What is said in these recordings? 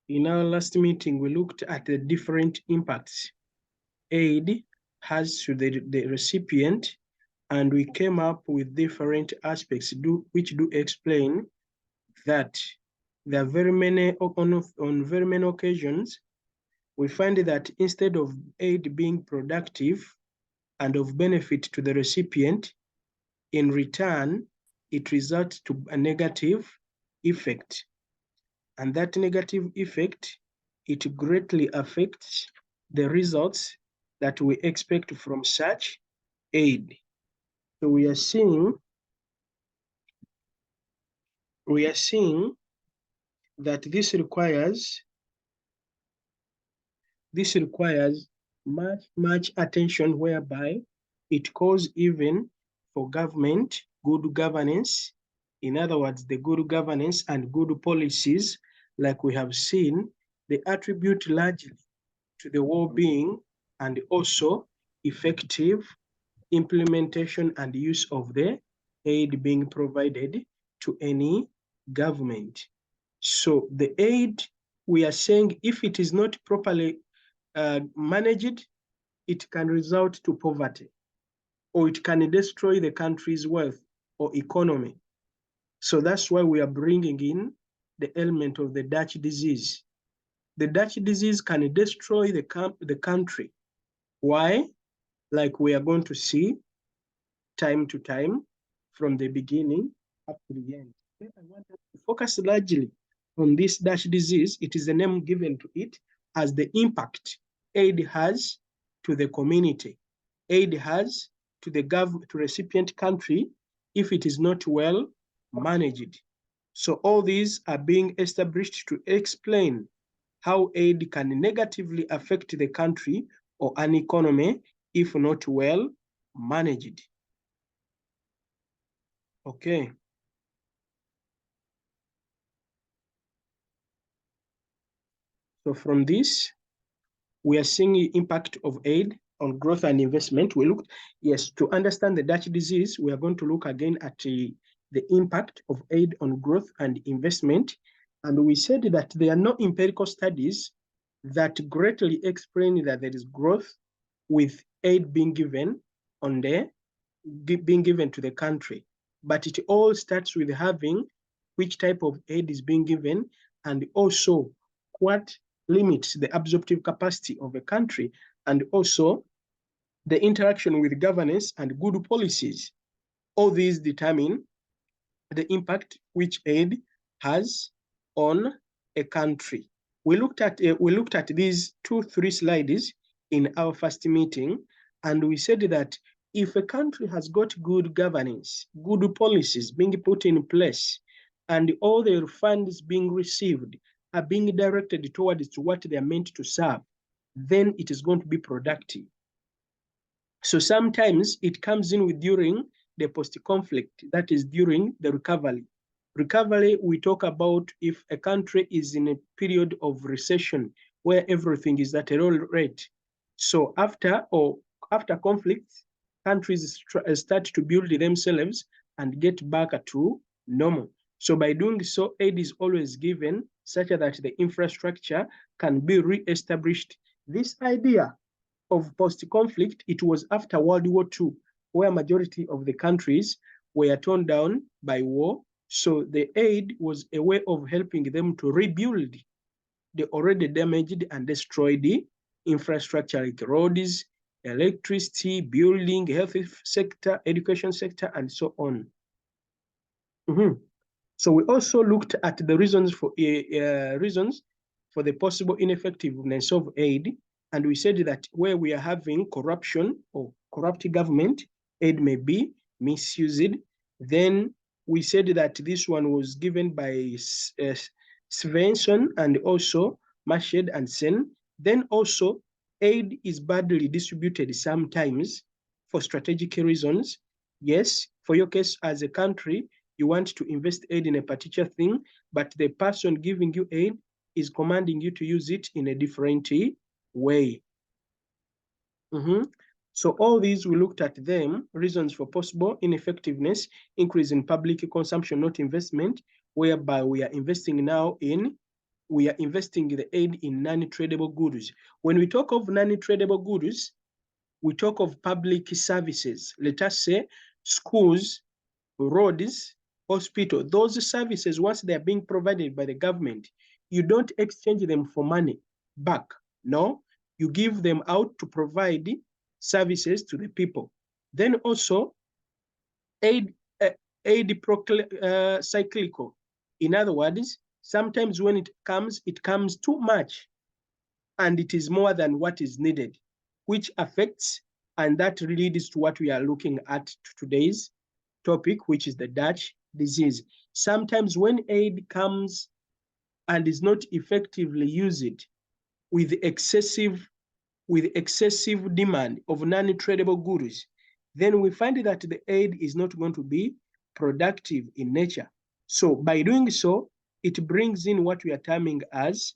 In our last meeting, we looked at the different impacts aid has to the recipient, and we came up with different aspects which do explain that there are very many, on very many occasions, we find that instead of aid being productive and of benefit to the recipient, in return, it results to a negative effect. And that negative effect, it greatly affects the results that we expect from such aid. So we are seeing that this requires much attention, whereby it calls even for government good governance. In other words, the good governance and good policies, like we have seen, they attribute largely to the well-being and also effective implementation and use of the aid being provided to any government. So the aid, we are saying, if it is not properly managed, it can result to poverty, or it can destroy the country's wealth or economy. So that's why we are bringing in the element of the Dutch disease. The Dutch disease can destroy the country. Why? Like we are going to see time to time from the beginning up to the end. Okay? I want to focus largely on this Dutch disease. It is the name given to it as the impact aid has to the community. Aid has to the recipient country if it is not well managed. So all these are being established to explain how aid can negatively affect the country or an economy if not well managed. Okay. So from this, we are seeing the impact of aid on growth and investment. We looked, yes, to understand the Dutch disease, we are going to look again at the impact of aid on growth and investment. And we said that there are no empirical studies that greatly explain that there is growth with aid being given to the country. But it all starts with having which type of aid is being given, and also what limits the absorptive capacity of a country, and also the interaction with governance and good policies. All these determine the impact which aid has on a country. We looked at these 2-3 slides in our first meeting, and we said that if a country has got good governance, good policies being put in place, and all the funds being received are being directed towards what they are meant to serve, then it is going to be productive. So sometimes it comes in with during the post-conflict, that is during the recovery. Recovery, we talk about if a country is in a period of recession where everything is at a low rate. So after conflicts, countries start to build themselves and get back to normal. So by doing so, aid is always given such that the infrastructure can be re-established. This idea of post-conflict, it was after World War II, where majority of the countries were torn down by war. So the aid was a way of helping them to rebuild the already damaged and destroyed infrastructure like roads, electricity, building, health sector, education sector, and so on. So we also looked at the reasons for the possible ineffectiveness of aid, and we said that where we are having corruption or corrupt government, aid may be misused. Then we said that this one was given by Svensson and also Mashed and Sen. Then also aid is badly distributed sometimes for strategic reasons. Yes, for your case as a country, you want to invest aid in a particular thing, but the person giving you aid is commanding you to use it in a different way. So all these, we looked at them, reasons for possible ineffectiveness, increase in public consumption, not investment, whereby we are investing now in we are investing the aid in non-tradable goods. When we talk of non-tradable goods, we talk of public services. Let us say schools, roads, hospital. Those services, once they are being provided by the government, you don't exchange them for money back. No, you give them out to provide services to the people. Then also aid cyclical. In other words, sometimes when it comes too much, and it is more than what is needed, which affects, and that leads to what we are looking at today's topic, which is the Dutch disease. Sometimes when aid comes and is not effectively used with excessive demand of non-tradable goods, then we find that the aid is not going to be productive in nature. So by doing so, it brings in what we are terming as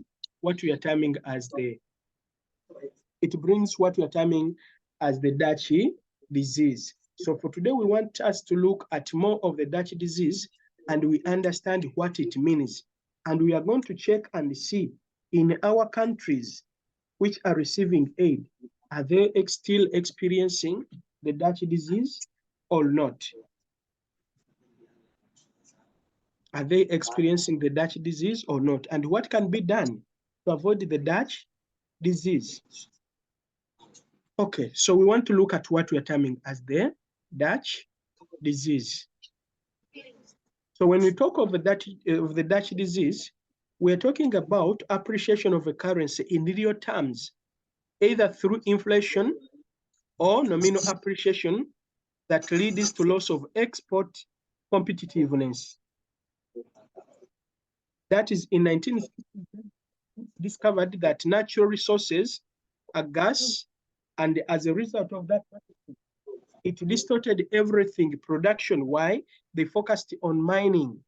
the Dutch disease. So for today, we want us to look at more of the Dutch disease and we understand what it means. And we are going to check and see in our countries which are receiving aid, are they still experiencing the Dutch disease or not? Are they experiencing the Dutch disease or not? And what can be done to avoid the Dutch disease? Okay, so we want to look at what we are terming as the Dutch disease. So when we talk of the Dutch disease, we're talking about appreciation of a currency in real terms, either through inflation or nominal appreciation that leads to loss of export competitiveness. That is, in 1960, discovered that natural resources are gas, and as a result of that, it distorted everything production. Why? They focused on mining.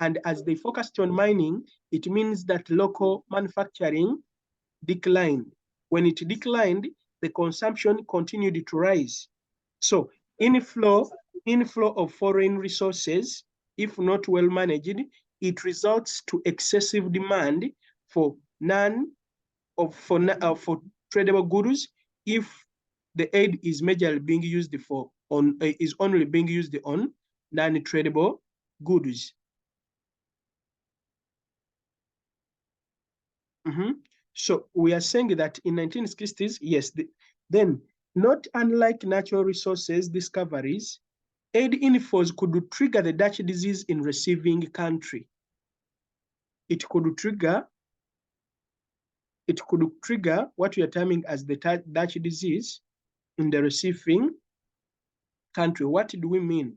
And as they focused on mining, it means that local manufacturing declined. When it declined, the consumption continued to rise. So inflow of foreign resources, if not well managed, it results to excessive demand for tradable goods if the aid is majorly being used is only being used on non-tradable goods. So we are saying that in 1960s, yes, then not unlike natural resources discoveries, aid inflows could trigger the Dutch disease in receiving country. It could trigger what we are terming as the Dutch disease in the receiving country. What do we mean?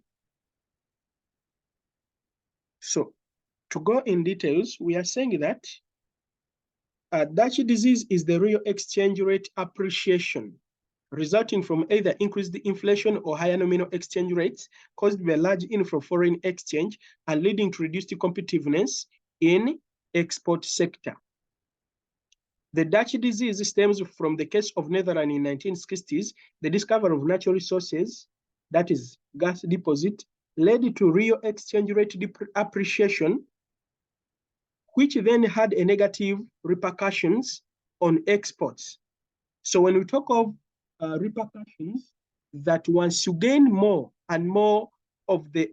So to go in details, we are saying that Dutch disease is the real exchange rate appreciation resulting from either increased inflation or higher nominal exchange rates caused by a large inflow of foreign exchange and leading to reduced competitiveness in export sector. The Dutch disease stems from the case of Netherlands in 1960s. The discovery of natural resources, that is gas deposit, led to real exchange rate appreciation, which then had a negative repercussions on exports. So when we talk of repercussions, that once you gain more and more of the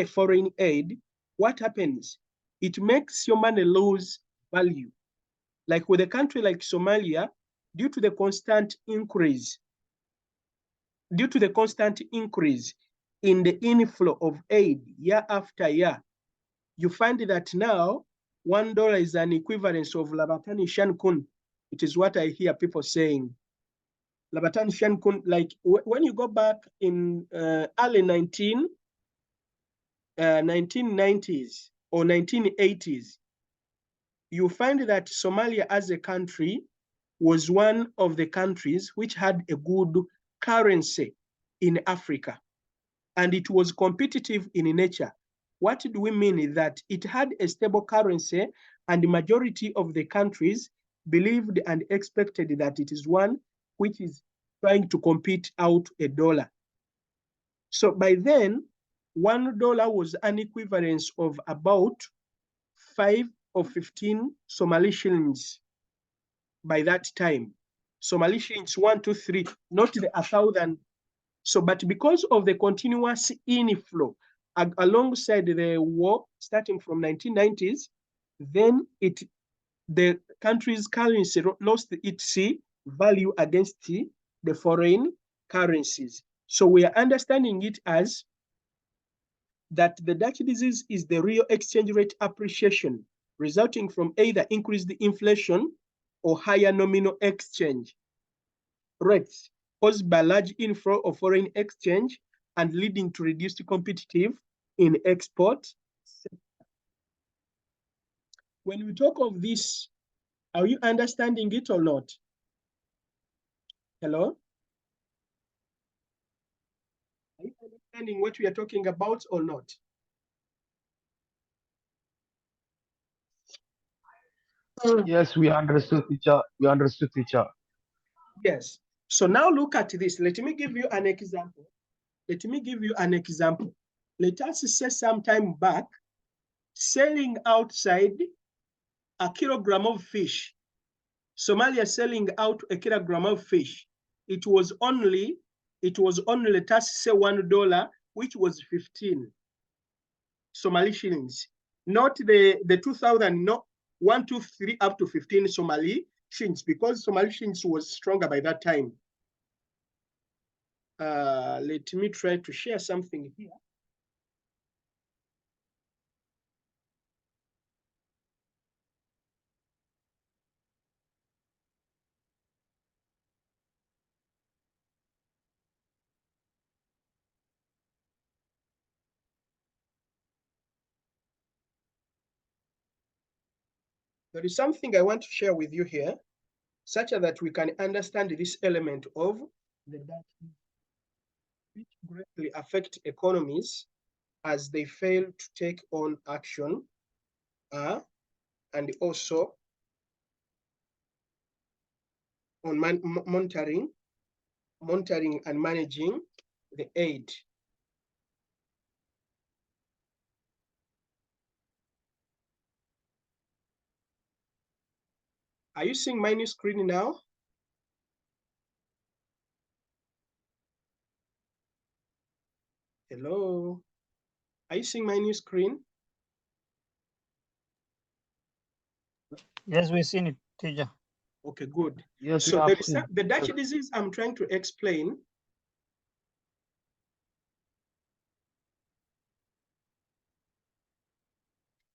foreign aid, what happens? It makes your money lose value. Like with a country like Somalia, due to the constant increase in the inflow of aid year after year, you find that now $1 is an equivalence of Labatani Shankun. It is what I hear people saying. Labatani Shankun, like when you go back in early 1990s or 1980s, you find that Somalia as a country was one of the countries which had a good currency in Africa, and it was competitive in nature. What do we mean? That it had a stable currency, and the majority of the countries believed and expected that it is one which is trying to compete out a dollar. So by then, $1 was an equivalence of about 5 of 15 Somali shillings by that time. Somali shillings 1, 2, 3, not the 1,000. So, but because of the continuous inflow alongside the war starting from 1990s, then the country's currency lost its value against the foreign currencies. So we are understanding it as that the Dutch disease is the real exchange rate appreciation resulting from either increased inflation or higher nominal exchange rates caused by large inflow of foreign exchange and leading to reduced competitive in export. When we talk of this, are you understanding it or not? Hello? Are you understanding what we are talking about or not? Yes, we understood, teacher. We understood, teacher. Yes. So now look at this. Let me give you an example. Let me give you an example. Let us say some time back, selling outside a kilogram of fish. Somalia selling out a kilogram of fish. It was only, let us say $1, which was 15 Somali shillings. Not the 2,000, no, 1, 2, 3, up to 15 Somali shillings, because Somali shillings was stronger by that time. Let me try to share something here. There is something I want to share with you here, such that we can understand this element of the Dutch, which greatly affect economies as they fail to take on action, and also on monitoring and managing the aid. Are you seeing my new screen now? Hello? Are you seeing my new screen? Yes, we've seen it, teacher. Okay, good. Yes, So we have seen. the Dutch disease I'm trying to explain.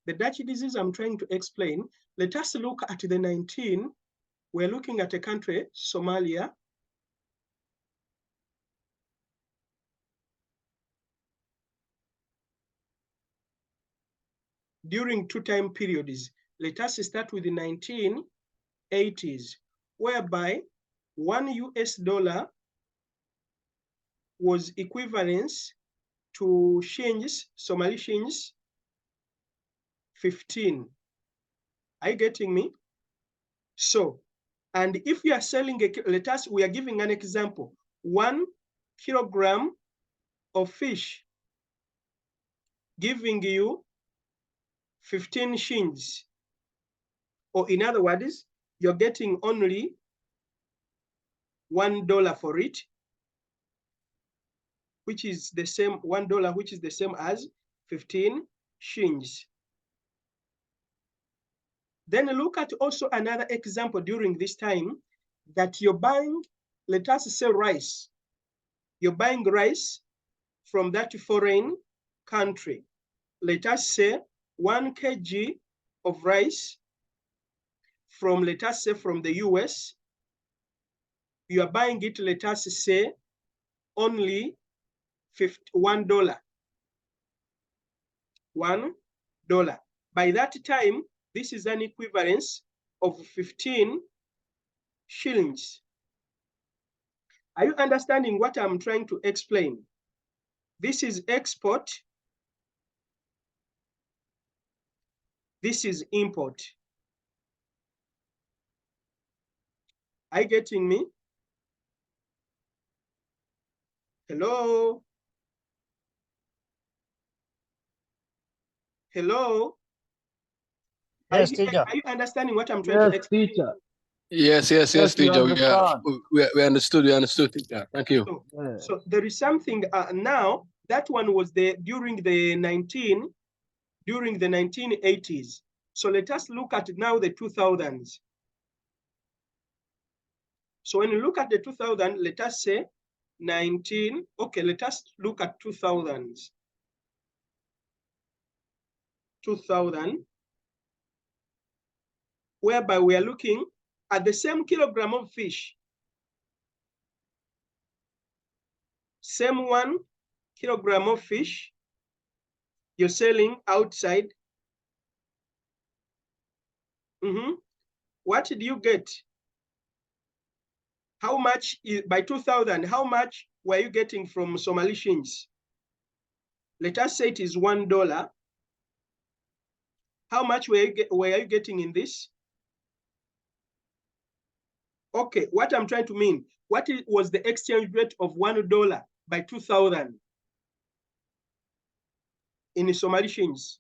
The Dutch disease I'm trying to explain, let us look at the 19. We're looking at a country, Somalia. During two time periods, let us start with the 1980s, whereby $1 was equivalent to shillings, Somali shillings, 15. Are you getting me? So, and if you are selling we are giving an example, 1 kilogram of fish giving you 15 shillings, or in other words, you're getting only $1 for it, which is the same, $1, which is the same as 15 shillings. Then look at also another example during this time that you're buying, let us say rice. You're buying rice from that foreign country. Let us say 1 kg of rice from, let us say, from the US. You are buying it, let us say, only $1. $1. By that time, this is an equivalence of 15 shillings. Are you understanding what I'm trying to explain? This is export. This is import. Are you getting me? Hello? Hello? Yes, teacher. Are you understanding what I'm trying to Yes, explain? teacher. Yes, we teacher. understand. We understood, teacher. Thank you. So, Yeah. so there is something now. That one was there during the 1980s. So let us look at now the 2000s. So when you look at the 2000, let us say 19. Okay, let us look at 2000s. 2000, whereby we are looking at the same kilogram of fish. Same 1 kilogram of fish you're selling outside. What did you get? How much by 2000? How much were you getting from Somali shillings? Let us say it is $1. How much were you getting in this? Okay, what I'm trying to mean, what was the exchange rate of $1 by 2000 in Somali shillings?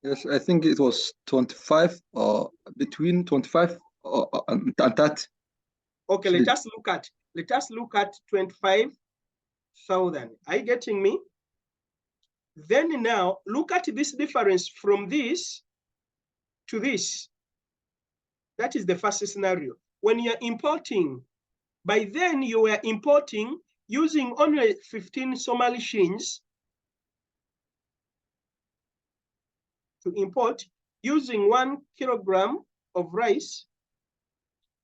Yes, I think it was 25 or between 25 and 30. Okay, let us look at 25,000. Are you getting me? Then now look at this difference from this to this. That is the first scenario. When you're importing, by then you were importing using only 15 Somali shillings to import, using 1 kilogram of rice,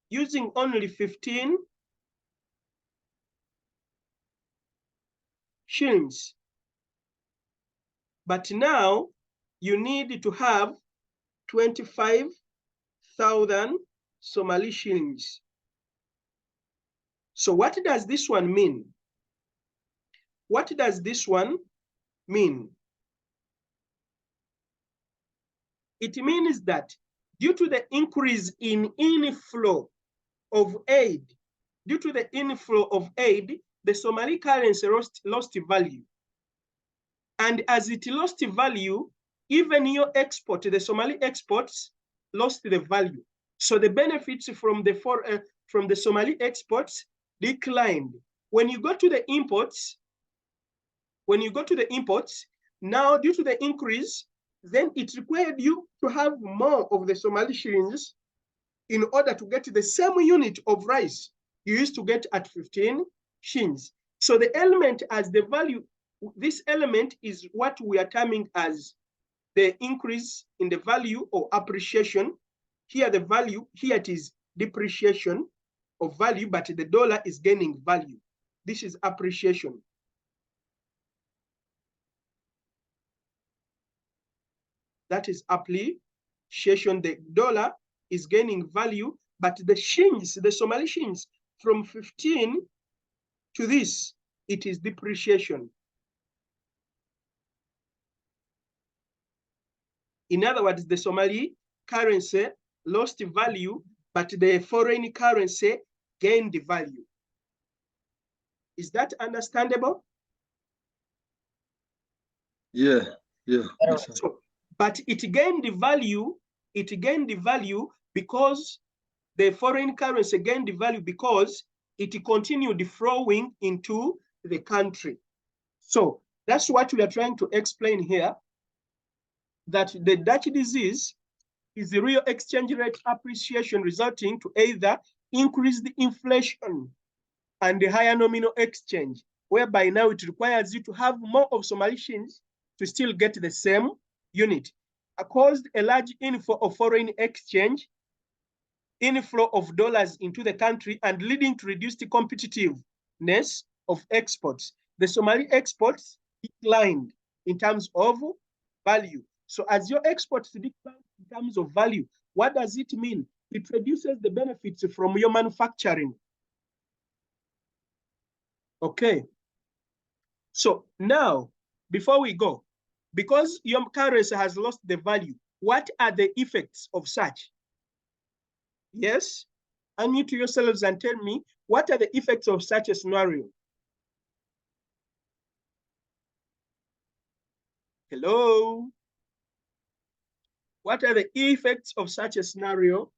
using only 15 shillings. But now you need to have 25,000 Somali shillings. So what does this one mean? What does this one mean? It means that due to the increase in inflow of aid, the Somali currency lost value. And as it lost value, even your export, the Somali exports, lost the value. So the benefits from the Somali exports declined. When you go to the imports, now due to the increase, then it required you to have more of the Somali shillings in order to get the same unit of rice you used to get at 15 shillings. So the element as the value, this element is what we are terming as the increase in the value or appreciation. Here the value, here it is depreciation of value, but the dollar is gaining value. This is appreciation. That is appreciation. The dollar is gaining value, but the shillings, the Somali shillings, from 15 to this, it is depreciation. In other words, the Somali currency lost value, but the foreign currency gained value. Is that understandable? Yeah. Yes, so, but it gained value because the foreign currency gained value because it continued flowing into the country. So that's what we are trying to explain here, that the Dutch disease is the real exchange rate appreciation resulting to either increased inflation and the higher nominal exchange, whereby now it requires you to have more of Somali shillings to still get the same unit. Caused a large inflow of foreign exchange, inflow of dollars into the country, and leading to reduced competitiveness of exports. The Somali exports declined in terms of value. So as your exports decline in terms of value, what does it mean? It reduces the benefits from your manufacturing. Okay. So now, before we go, because your currency has lost the value, what are the effects of such? Yes? Unmute yourselves and tell me, what are the effects of such a scenario? Hello? What are the effects of such a scenario?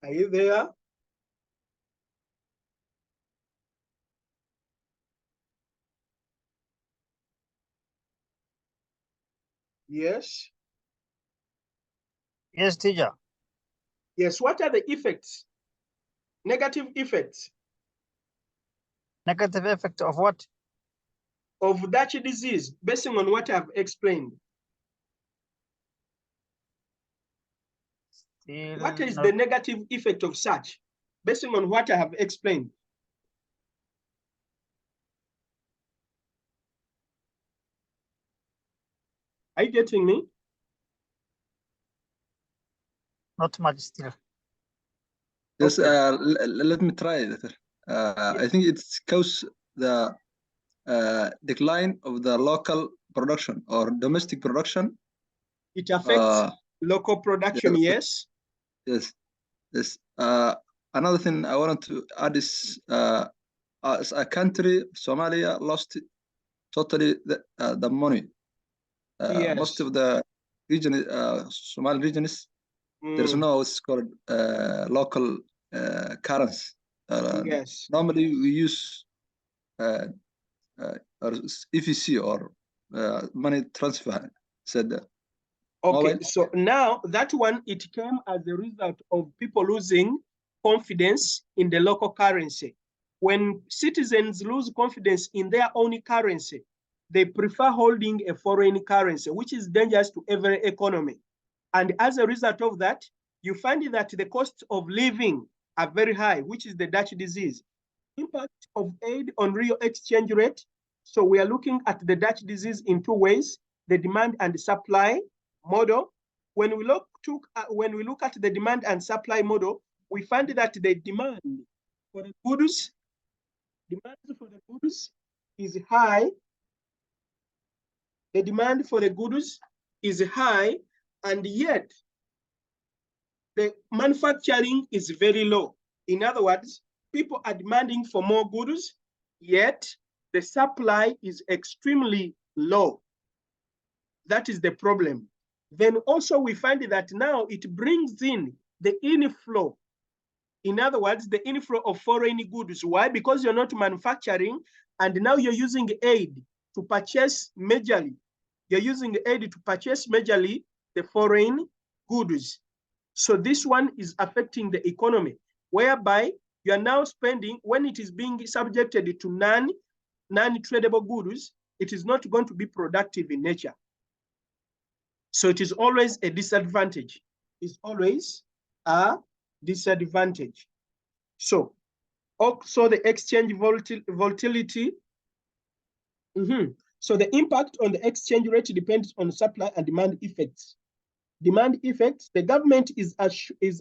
Are you there? Yes. Yes, teacher. Yes, what are the effects? Negative effects Negative effect of what? of Dutch disease, based on what I've explained. Still What is not- the negative effect of such, based on what I have explained? Are you getting me? not much still. Yes, Okay. let me try it. I think it's cause the decline of the local production or domestic production. It affects Uh, local production, yes. yes, yes. Another thing I wanted to add is as a country, Somalia lost totally the money. Yes. Most of the region, Somali regions, there's no what's called local currency. Yes. Normally we use or EVC or money transfer. Said Okay, mobile. so now that one, it came as a result of people losing confidence in the local currency. When citizens lose confidence in their own currency, they prefer holding a foreign currency, which is dangerous to every economy. And as a result of that, you find that the cost of living are very high, which is the Dutch disease. Impact of aid on real exchange rate. So we are looking at the Dutch disease in two ways: the demand and supply model. When we look at the demand and supply model, we find that the demand for the goods is high. The demand for the goods is high, and yet the manufacturing is very low. In other words, people are demanding for more goods, yet the supply is extremely low. That is the problem. Then also we find that now it brings in the inflow. In other words, the inflow of foreign goods. Why? Because you're not manufacturing, and now you're using aid to purchase majorly. You're using aid to purchase majorly the foreign goods. So this one is affecting the economy, whereby you are now spending, when it is being subjected to non-tradable goods, it is not going to be productive in nature. So it is always a disadvantage. It's always a disadvantage. So also the exchange volatility. So the impact on the exchange rate depends on supply and demand effects. Demand effects, the government is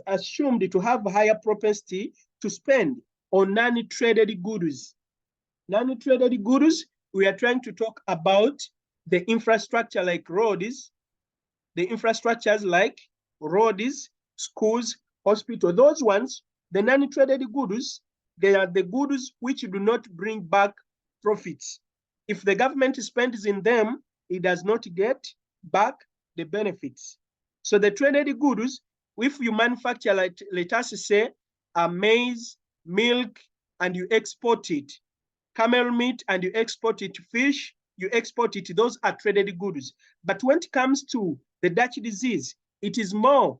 assumed to have higher propensity to spend on non-traded goods. Non-traded goods, we are trying to talk about the infrastructure like roads, the infrastructures like roads, schools, hospitals. Those ones, the non-traded goods, they are the goods which do not bring back profits. If the government spends in them, it does not get back the benefits. So the traded goods, if you manufacture, like, let us say, maize, milk, and you export it, camel meat, and you export it, fish, you export it, those are traded goods. But when it comes to the Dutch disease, it is more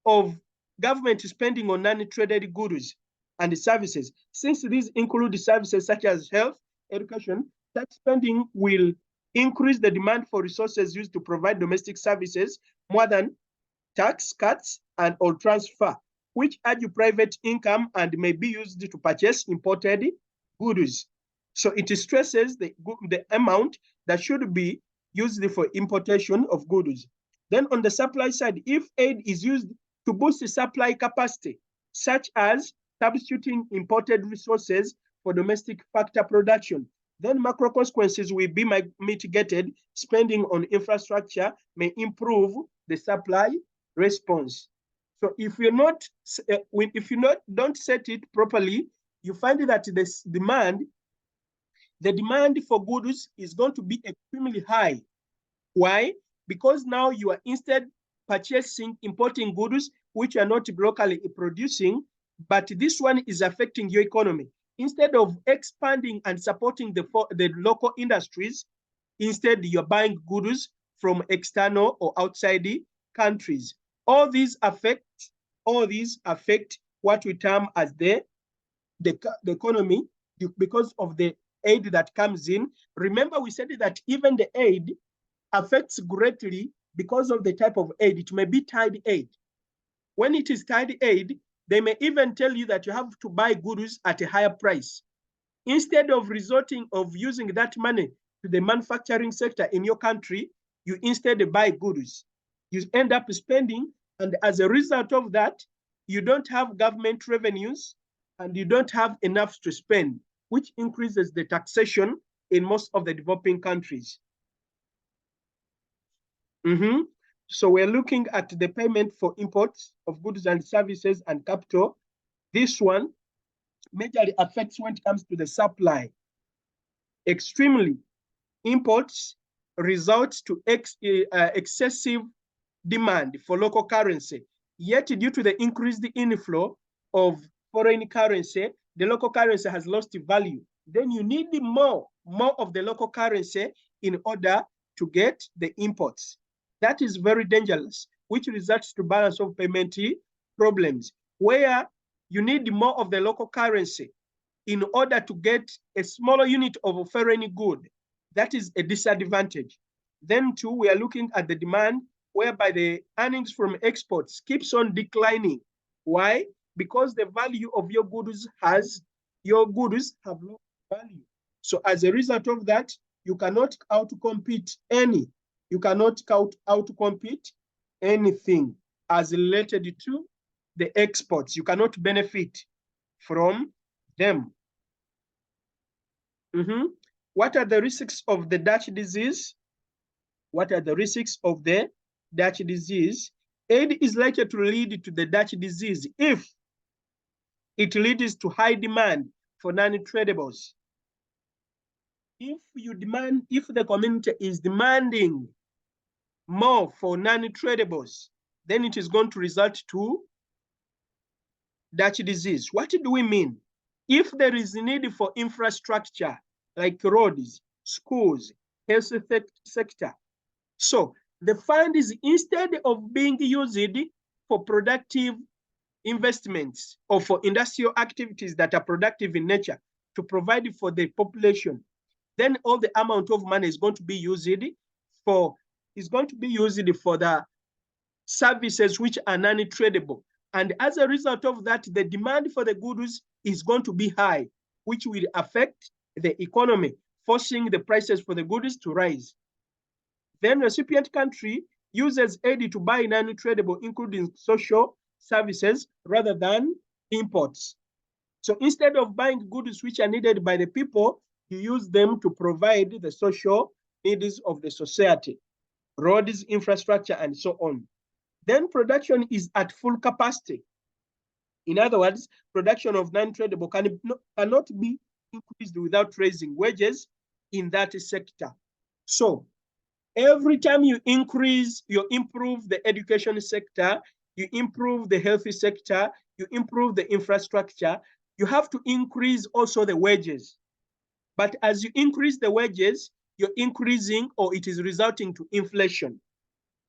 of government spending on non-traded goods and services. Since these include services such as health, education, tax spending will increase the demand for resources used to provide domestic services more than tax cuts and or transfer, which urge private income and may be used to purchase imported goods. So it stresses the amount that should be used for importation of goods. Then on the supply side, if aid is used to boost the supply capacity, such as substituting imported resources for domestic factor production, then macro consequences will be mitigated. Spending on infrastructure may improve the supply response. So if you're not, don't set it properly, you find that this demand the demand for goods is going to be extremely high. Why? Because now you are instead importing goods which are not locally producing, but this one is affecting your economy. Instead of expanding and supporting the local industries, instead you're buying goods from external or outside the countries. All these affect what we term as the economy because of the aid that comes in. Remember, we said that even the aid affects greatly because of the type of aid. It may be tied aid. When it is tied aid, they may even tell you that you have to buy goods at a higher price. Instead of using that money to the manufacturing sector in your country, you instead buy goods. You end up spending, and as a result of that, you don't have government revenues and you don't have enough to spend, which increases the taxation in most of the developing countries. So we're looking at the payment for imports of goods and services and capital. This one majorly affects when it comes to the supply. Extremely, imports results to excessive demand for local currency. Yet due to the increased inflow of foreign currency, the local currency has lost value. Then you need more of the local currency in order to get the imports. That is very dangerous, which results to balance of payment problems, where you need more of the local currency in order to get a smaller unit of a foreign good. That is a disadvantage. Then too, we are looking at the demand whereby the earnings from exports keeps on declining. Why? Because the value of your goods have low value. So as a result of that, you cannot outcompete anything as related to the exports. You cannot benefit from them. What are the risks of the Dutch disease? What are the risks of the Dutch disease? Aid is likely to lead to the Dutch disease if it leads to high demand for non-tradables. If the community is demanding more for non-tradables, then it is going to result to Dutch disease. What do we mean? If there is a need for infrastructure like roads, schools, health sector, so the fund is, instead of being used for productive investments or for industrial activities that are productive in nature to provide for the population, then all the amount of money is going to be used for the services which are non-tradable. And as a result of that, the demand for the goods is going to be high, which will affect the economy, forcing the prices for the goods to rise. Then the recipient country uses aid to buy non-tradable, including social services, rather than imports. So instead of buying goods which are needed by the people, you use them to provide the social needs of the society, roads, infrastructure, and so on. Then production is at full capacity. In other words, production of non-tradable cannot be increased without raising wages in that sector. So every time you improve the education sector, you improve the health sector, you improve the infrastructure, you have to increase also the wages. But as you increase the wages, you're increasing, or it is resulting to inflation.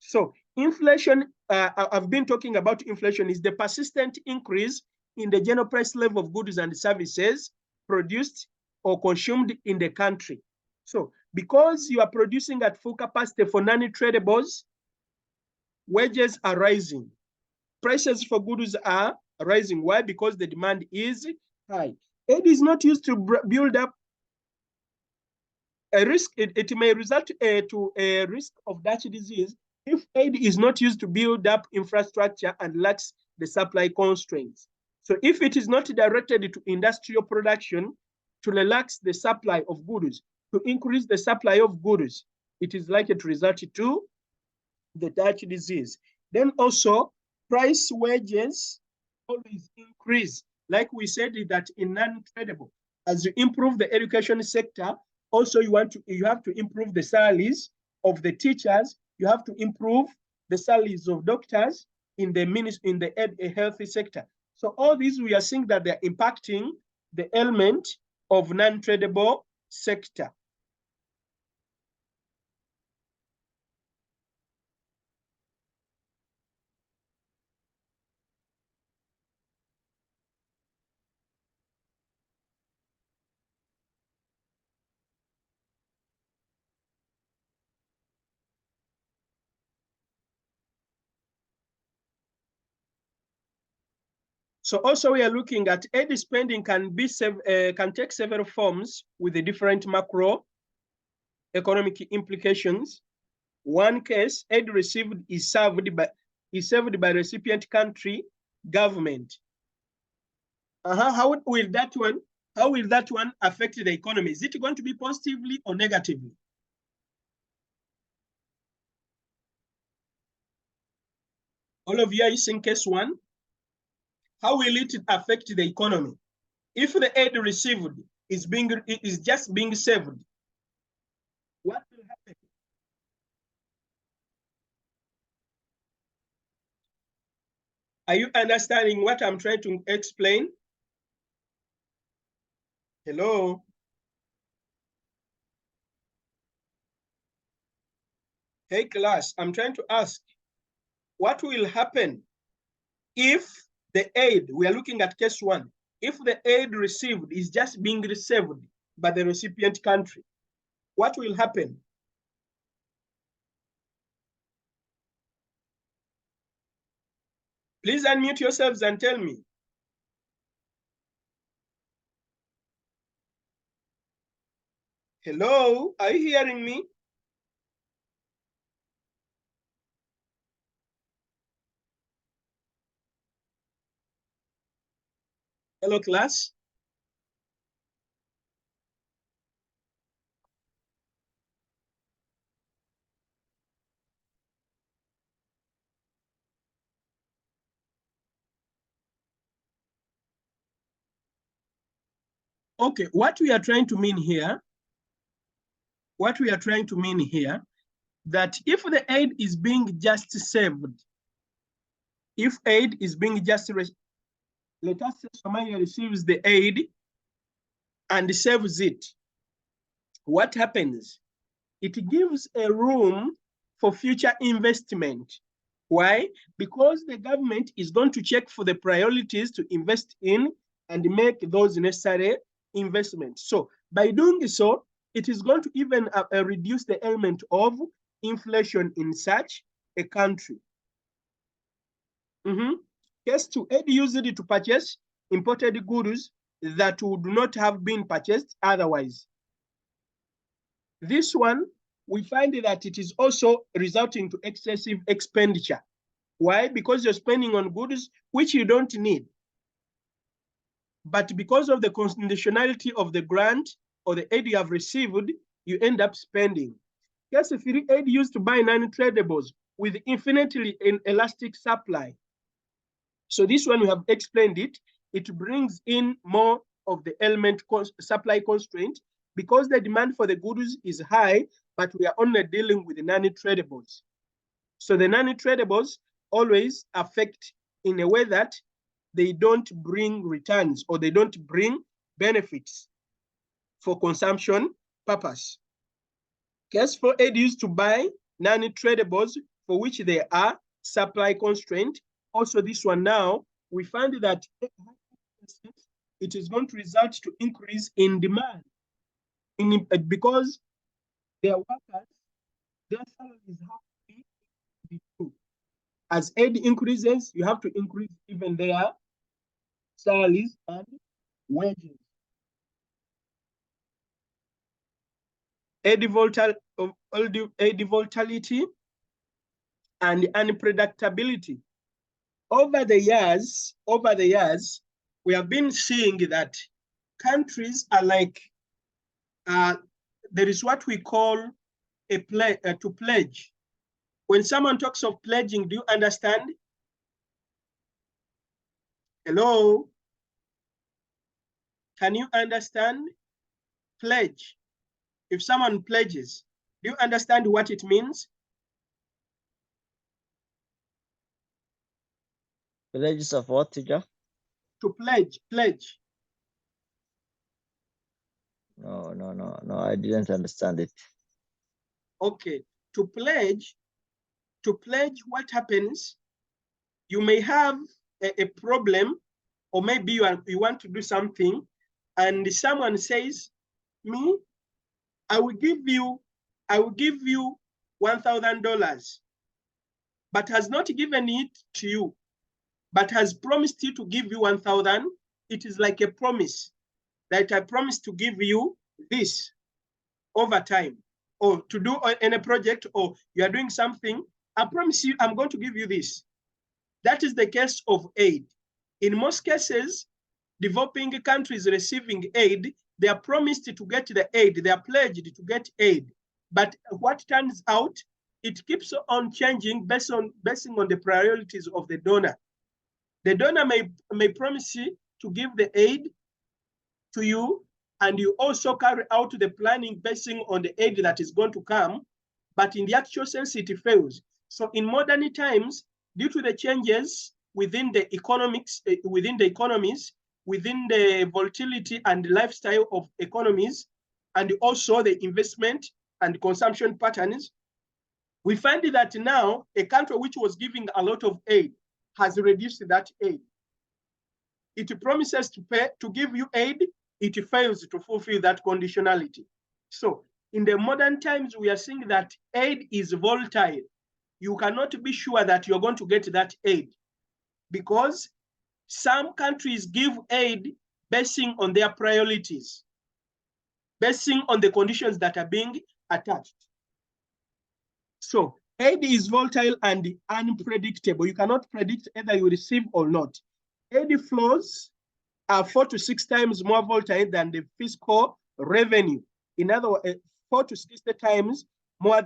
So inflation, I've been talking about inflation, is the persistent increase in the general price level of goods and services produced or consumed in the country. So because you are producing at full capacity for non-tradables, wages are rising. Prices for goods are rising. Why? Because the demand is high. Aid is not used to build up a risk. It may result to a risk of Dutch disease if aid is not used to build up infrastructure and lacks the supply constraints. So if it is not directed to industrial production to relax the supply of goods, to increase the supply of goods, it is likely to result to the Dutch disease. Then also, price wages always increase. Like we said that in non-tradable, As you improve the education sector, also you have to improve the salaries of the teachers. You have to improve the salaries of doctors in the healthy sector. So all these, we are seeing that they're impacting the element of non-tradable sector. So also we are looking at aid spending can take several forms with the different macro economic implications. One case, aid received is served by recipient country government. How will that one affect the economy? Is it going to be positively or negatively? All of you are using case one. How will it affect the economy? If the aid received is just being saved, what will happen? Are you understanding what I'm trying to explain? Hello? Hey class, I'm trying to ask, what will happen if the aid, we are looking at case one, if the aid received is just being received by the recipient country, what will happen? Please unmute yourselves and tell me. Hello, are you hearing me? Hello, class. Okay, what we are trying to mean here, that if the aid is being just saved, if aid is being just, let us say Somalia receives the aid and saves it, what happens? It gives a room for future investment. Why? Because the government is going to check for the priorities to invest in and make those necessary investments. So by doing so, it is going to even reduce the element of inflation in such a country. Case two, aid used to purchase imported goods that would not have been purchased otherwise. This one, we find that it is also resulting to excessive expenditure. Why? Because you're spending on goods which you don't need. But because of the conditionality of the grant or the aid you have received, you end up spending. Case three, aid used to buy non-tradables with infinitely elastic supply. So this one, we have explained it. It brings in more of the element supply constraint because the demand for the goods is high, but we are only dealing with the non-tradables. So the non-tradables always affect in a way that they don't bring returns or they don't bring benefits for consumption purpose. Case for aid used to buy non-tradables for which there are supply constraint. Also this one now, we find that it is going to result to increase in demand because their workers, their salaries have to be improved. As aid increases, you have to increase even their salaries and wages. Aid volatility and unpredictability. Over the years, we have been seeing that countries are like, there is what we call to pledge. When someone talks of pledging, do you understand? Hello? Can you understand pledge? If someone pledges, do you understand what it means? Pledges of what, teacher? To pledge. No, I didn't understand it. Okay, to pledge, what happens? You may have a problem, or maybe you want to do something, and someone says, me, I will give you $1,000, but has not given it to you, but has promised you to give you 1,000. It is like a promise that I promise to give you this over time, or to do in a project, or you are doing something. I promise you, I'm going to give you this. That is the case of aid. In most cases, developing countries receiving aid, they are promised to get the aid, they are pledged to get aid. But what turns out, it keeps on changing based on the priorities of the donor. The donor may promise you to give the aid to you, and you also carry out the planning based on the aid that is going to come, but in the actual sense, it fails. So in modern times, due to the changes within the economics, within the volatility and lifestyle of economies, and also the investment and consumption patterns, we find that now a country which was giving a lot of aid has reduced that aid. It promises to give you aid, it fails to fulfill that conditionality. So in the modern times, we are seeing that aid is volatile. You cannot be sure that you're going to get that aid, because some countries give aid basing on their priorities, basing on the conditions that are being attached. So aid is volatile and unpredictable. You cannot predict either you receive or not. Aid flows are 4 to 6 times more volatile than the fiscal revenue. In other words, 4 to 60 times more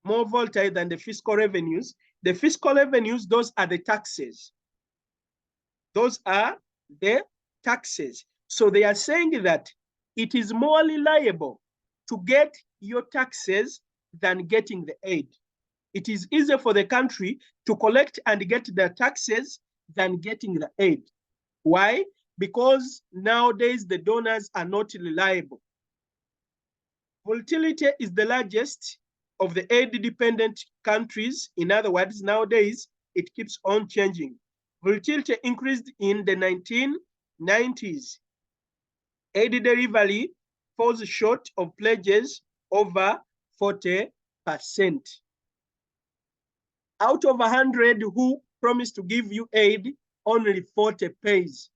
volatile than the fiscal revenues. The fiscal revenues, those are the taxes. Those are the taxes. So they are saying that it is more reliable to get your taxes than getting the aid. It is easier for the country to collect and get the taxes than getting the aid. Why? Because nowadays the donors are not reliable. Volatility is the largest of the aid-dependent countries. In other words, nowadays it keeps on changing. Volatility increased in the 1990s. Aid delivery falls short of pledges over 40%. Out of 100 who promise to give you aid, only 40 pays.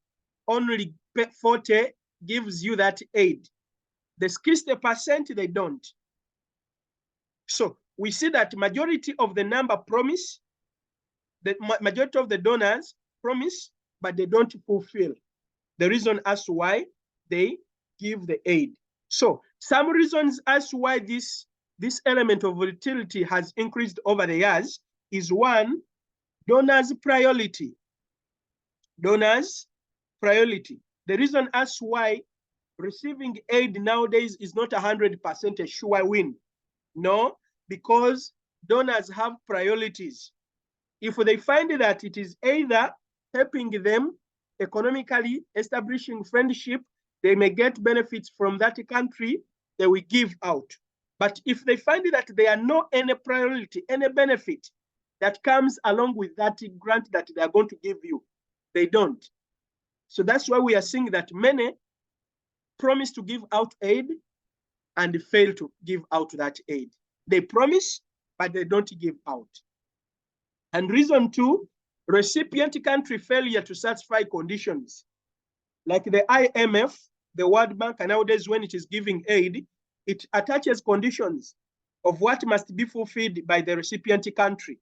Only 40 gives you that aid. The 60%, they don't. So we see that majority of the number promise, the majority of the donors promise, but they don't fulfill. The reason as to why they give the aid. So some reasons as to why this element of volatility has increased over the years is: one, donors' priority. Donors' priority. The reason as to why receiving aid nowadays is not 100% a sure win. No, because donors have priorities. If they find that it is either helping them economically, establishing friendship, they may get benefits from that country, they will give out. But if they find that there are no any priority, any benefit that comes along with that grant that they are going to give you, they don't. So that's why we are seeing that many promise to give out aid and fail to give out that aid. They promise, but they don't give out. And reason two, recipient country failure to satisfy conditions. Like the IMF, the World Bank, and nowadays when it is giving aid, it attaches conditions of what must be fulfilled by the recipient country.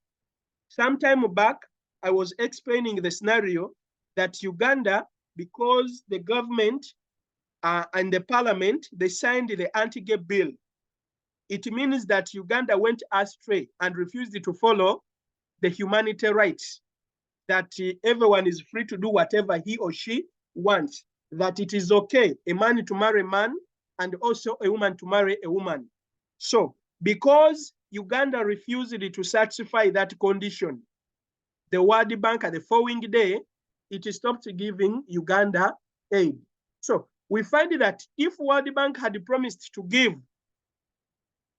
Some time back, I was explaining the scenario that Uganda, because the government and the parliament, they signed the anti-gay bill. It means that Uganda went astray and refused to follow the humanitarian rights, that everyone is free to do whatever he or she wants. that it is okay a man to marry a man and also a woman to marry a woman. So because Uganda refused to satisfy that condition, the World Bank at the following day, it stopped giving Uganda aid. So we find that if World Bank had promised to give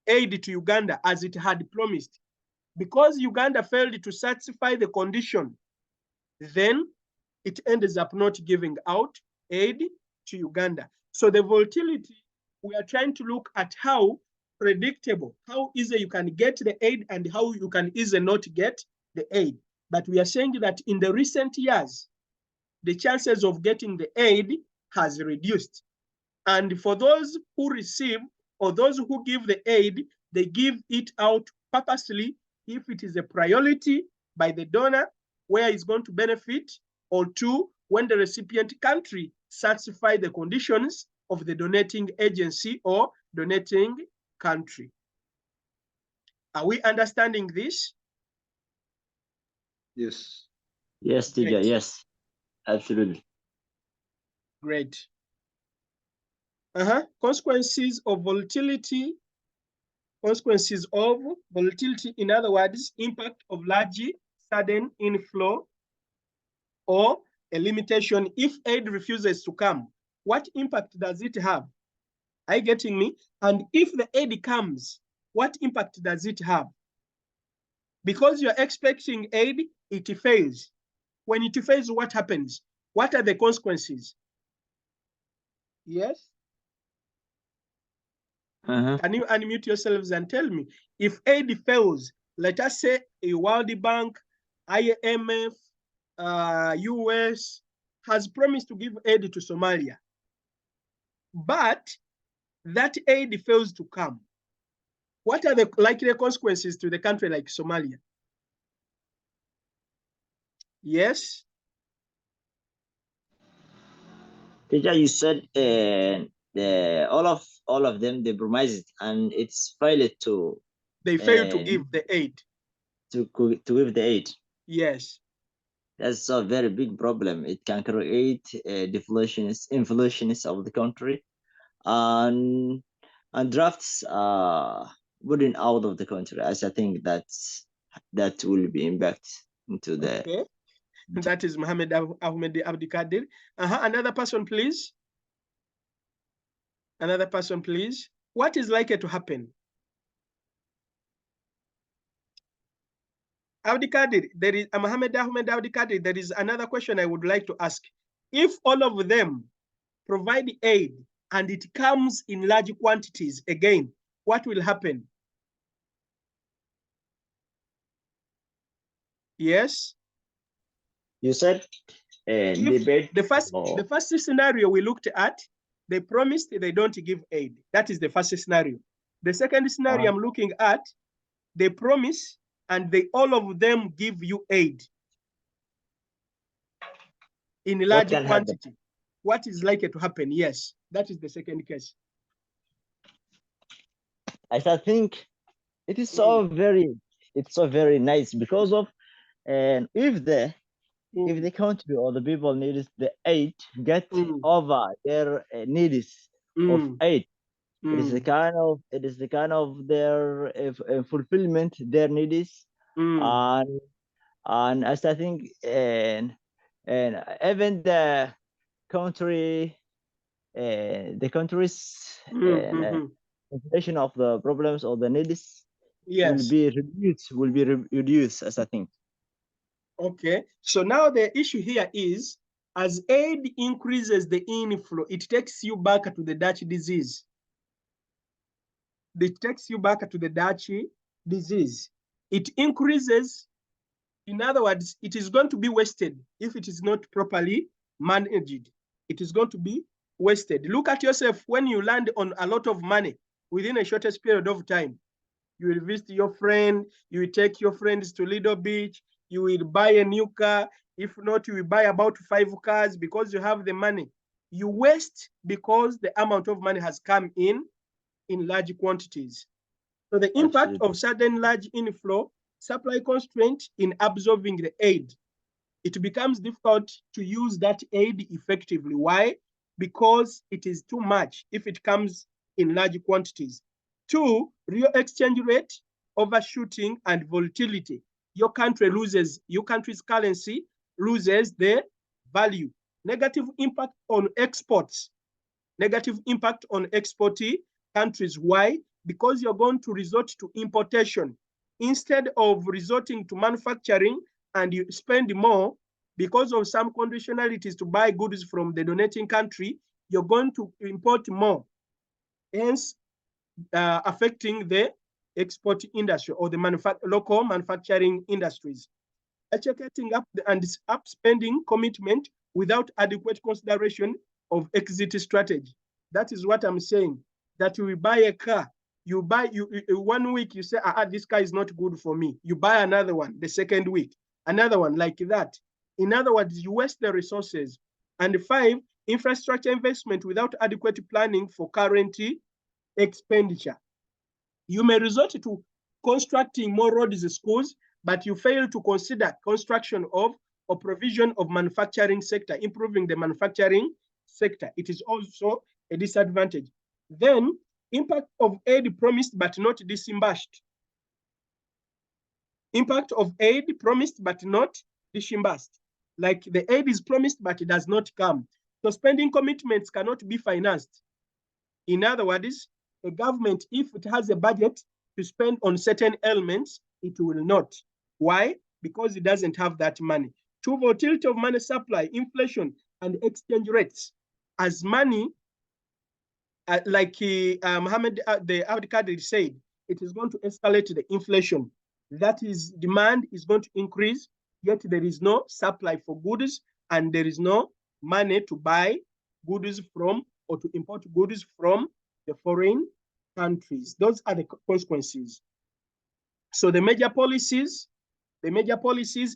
aid to Uganda as it had promised, because Uganda failed to satisfy the condition, then it ends up not giving out aid to Uganda. So the volatility, we are trying to look at how predictable, how easy you can get the aid and how you can easily not get the aid. But we are saying that in the recent years, the chances of getting the aid has reduced. And for those who receive or those who give the aid, they give it out purposely if it is a priority by the donor where it's going to benefit, or two, when the recipient country satisfy the conditions of the donating agency or donating country. Are we understanding this? Yes. Yes, teacher. Great. Yes, absolutely. Great. Consequences of volatility. Consequences of volatility, in other words, impact of large sudden inflow or a limitation if aid refuses to come. What impact does it have? Are you getting me? And if the aid comes, what impact does it have? Because you're expecting aid, it fails. When it fails, what happens? What are the consequences? Yes? Can you unmute yourselves and tell me? If aid fails, let us say a World Bank, IMF, US has promised to give aid to Somalia, but that aid fails to come. What are the likely consequences to the country like Somalia? Yes? Teacher, you said all of them they promised and it's failed to. They fail to give the aid. To give the aid. Yes. That's a very big problem. It can create inflations of the country, and drafts wouldn't out of the country. As I think that will be impact into the. Okay. That is Mohammed Ahmed Abdikadir. Another person, please. Another person, please. What is likely to happen? Abdikadir, there is Mohammed Ahmed Abdikadir. There is another question I would like to ask. If all of them provide aid and it comes in large quantities again, what will happen? Yes? You said debate. The first scenario we looked at, they promised they don't give aid. That is the first scenario. The second scenario I'm looking at, they promise and they all of them give you aid in large quantity. Happen? What is likely to happen? Yes, that is the second case. I think it is so very nice because of if the country or the people need the aid get over their needs of aid. It is the kind of their fulfillment their needs, and as I think and even the country's inflation of the problems or the needs will be reduced as I think. Okay, so now the issue here is, as aid increases the inflow, it takes you back to the Dutch disease. It takes you back to the Dutch disease. It increases, in other words, it is going to be wasted if it is not properly managed. It is going to be wasted. Look at yourself when you land on a lot of money within a shortest period of time. You will visit your friend, you will take your friends to Lido Beach, you will buy a new car. If not, you will buy about 5 cars because you have the money. You waste because the amount of money has come in large quantities. So the impact of sudden large inflow, supply constraint in absorbing the aid, it becomes difficult to use that aid effectively. Why? because it is too much if it comes in large quantities. 2, real exchange rate overshooting and volatility. Your country's currency loses the value. Negative impact on exports. Negative impact on exporting countries. Why? Because you're going to resort to importation instead of resorting to manufacturing, and you spend more because of some conditionalities to buy goods from the donating country. You're going to import more, hence affecting the export industry or the local manufacturing industries. Educating up and up spending commitment without adequate consideration of exit strategy. That is what I'm saying. That you buy a car, you 1 week, you say, this car is not good for me. You buy another one the second week, another one like that. In other words, you waste the resources. And 5, infrastructure investment without adequate planning for current expenditure. You may resort to constructing more roads and schools, but you fail to consider construction of or provision of manufacturing sector, improving the manufacturing sector. It is also a disadvantage. Then, impact of aid promised but not disbursed. Impact of aid promised but not disbursed. Like the aid is promised but it does not come. So spending commitments cannot be financed. In other words, a government, if it has a budget to spend on certain elements, it will not. Why? Because it doesn't have that money. 2, volatility of money supply, inflation, and exchange rates. As money, like Mohammed the Abdi Kadir said, it is going to escalate the inflation. That is, demand is going to increase, yet there is no supply for goods, and there is no money to buy goods from or to import goods from the foreign countries. Those are the consequences. So the major policies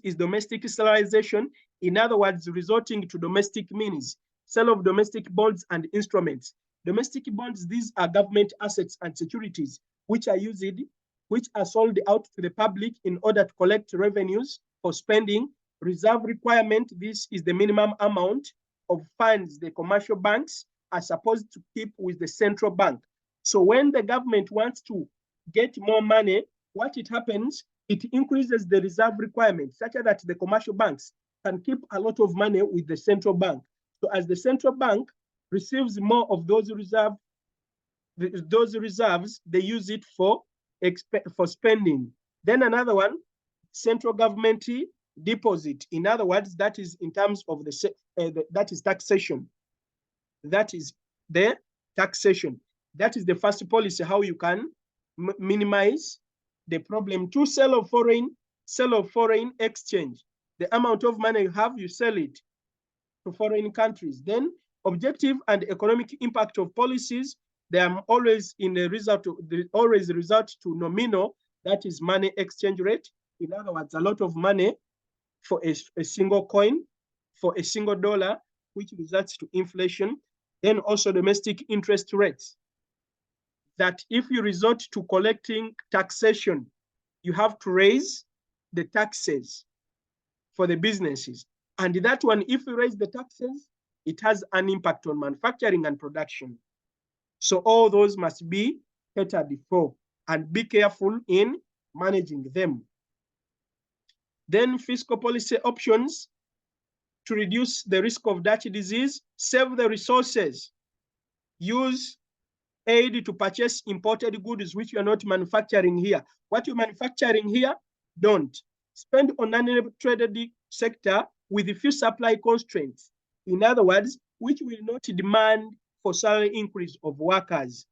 is domestic sterilization. In other words, resorting to domestic means, sale of domestic bonds and instruments. Domestic bonds, these are government assets and securities which are sold out to the public in order to collect revenues for spending. Reserve requirement, this is the minimum amount of funds the commercial banks are supposed to keep with the central bank. So when the government wants to get more money, what it happens, it increases the reserve requirement such that the commercial banks can keep a lot of money with the central bank. So as the central bank receives more of those reserves, they use it for spending. Then another one, central government deposit. In other words, that is in terms of that is taxation. That is the taxation. That is the first policy, how you can minimize the problem. 2, sale of foreign exchange. The amount of money you have, you sell it to foreign countries. Then objective and economic impact of policies, they are always result to nominal, that is money exchange rate. In other words, a lot of money for a single coin, for a single dollar, which results to inflation. Then also domestic interest rates. That if you resort to collecting taxation, you have to raise the taxes for the businesses. And that one, if you raise the taxes, it has an impact on manufacturing and production. So all those must be catered for, and be careful in managing them. Then fiscal policy options to reduce the risk of Dutch disease, save the resources, use aid to purchase imported goods which you are not manufacturing here. What you're manufacturing here, don't. Spend on non-traded sector with a few supply constraints. In other words, which will not demand for salary increase of workers.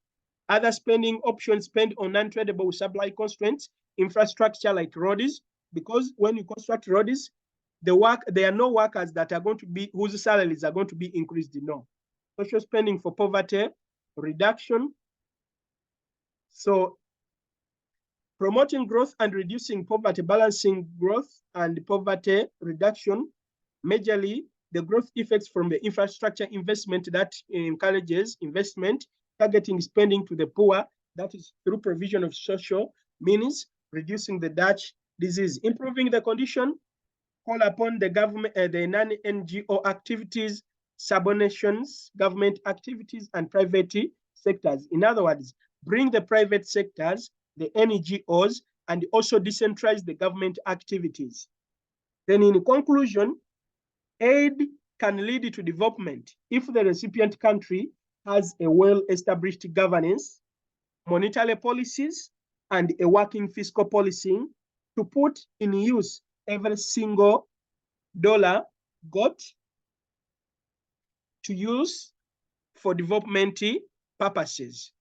Other spending options spend on non-tradable supply constraints, infrastructure like roads, because when you construct roads, there are no workers that are going to be, whose salaries are going to be increased, no. Social spending for poverty reduction. So promoting growth and reducing poverty, balancing growth and poverty reduction. Majorly, the growth effects from the infrastructure investment that encourages investment, targeting spending to the poor, that is through provision of social means, reducing the Dutch disease, improving the condition, call upon the government, the non-NGO activities subordinations, government activities, and private sectors. In other words, bring the private sectors, the NGOs, and also decentralize the government activities. Then in conclusion, aid can lead to development if the recipient country has a well-established governance, monetary policies, and a working fiscal policy to put in use every single dollar got to use for development purposes.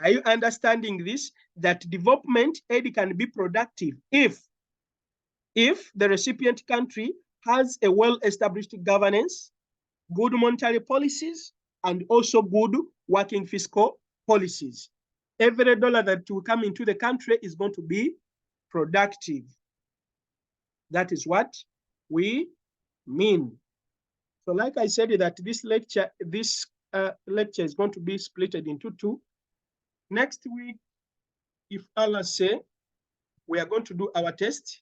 Are you understanding this? That development aid can be productive if the recipient country has a well-established governance, good monetary policies, and also good working fiscal policies. Every dollar that will come into the country is going to be productive. That is what we mean. So like I said, that this lecture is going to be split into two. Next week, if Allah say, we are going to do our test.